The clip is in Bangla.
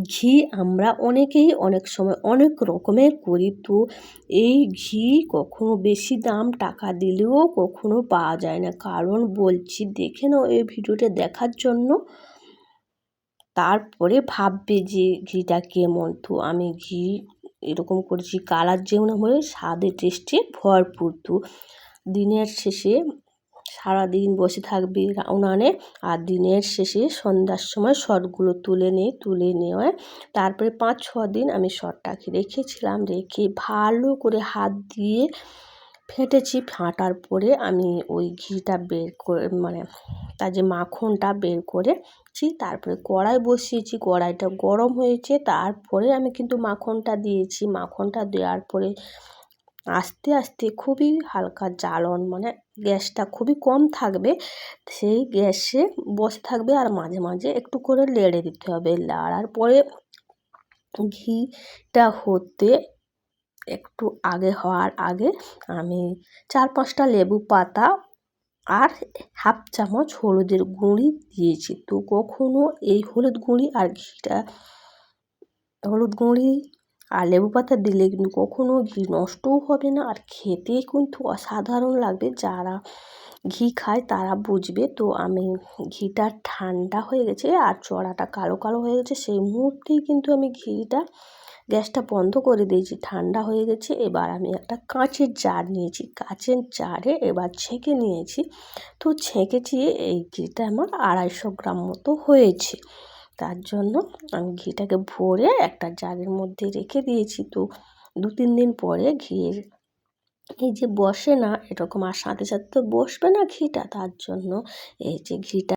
ঘি আমরা অনেকেই অনেক সময় অনেক রকমের করি, তো এই ঘি কখনো বেশি দাম টাকা দিলেও কখনো পাওয়া যায় না। কারণ বলছি, দেখে নাও এই ভিডিওটা দেখার জন্য, তারপরে ভাববে যে ঘিটা কেমন। তো আমি ঘি এরকম করেছি, কালার যেমন হয়ে স্বাদে টেস্টে ভরপুর। তো দিনের শেষে সারাদিন বসে থাকবে উনানে, আর দিনের শেষে সন্ধ্যার সময় শটগুলো তুলে নিই। তুলে নেওয়ায় তারপরে 5-6 দিন আমি শটটাকে রেখেছিলাম, রেখে ভালো করে হাত দিয়ে ফেটেছি। ফাটার পরে আমি ওই ঘিটা বের করে, মানে তার যে মাখনটা বের করেছি, তারপরে কড়াই বসিয়েছি। কড়াইটা গরম হয়েছে, তারপরে আমি কিন্তু মাখনটা দিয়েছি। মাখনটা দেওয়ার পরে আস্তে আস্তে খুবই হালকা জ্বালন, মানে গ্যাসটা খুবই কম থাকবে, সেই গ্যাসে বসে থাকবে, আর মাঝে মাঝে একটু করে নেড়ে দিতে হবে। নাড়ার পরে ঘিটা হতে একটু আগে হওয়ার আগে আমি 4-5টা লেবু পাতা আর হাফ চামচ হলুদের গুঁড়ি দিয়েছি। তো কখনো এই হলুদ গুঁড়ি আর ঘিটা, হলুদ গুঁড়ি আর লেবু পাতা দিলে কিন্তু কখনো ঘি নষ্টও হবে না, আর খেতে কিন্তু অসাধারণ লাগবে। যারা ঘি খায় তারা বুঝবে। তো আমি ঘিটা ঠান্ডা হয়ে গেছে আর চড়াটা কালো কালো হয়ে গেছে, সেই মুহূর্তেই কিন্তু আমি ঘিটা গ্যাসটা বন্ধ করে দিয়েছি। ঠান্ডা হয়ে গেছে। এবার আমি একটা কাঁচের জার নিয়েছি, কাঁচের জারে এবার ছেঁকে নিয়েছি। তো ছেঁকেছি, এই ঘিটা আমার 250 গ্রাম মতো হয়েছে। তার জন্য আমি ঘিটাকে ভরে একটা জারের মধ্যে রেখে দিয়েছি। তো 2-3 দিন পরে ঘিয়ের এই যে বসে না এরকম, আর সাথে সাথে তো বসবে না ঘিটা, তার জন্য এই যে ঘিটা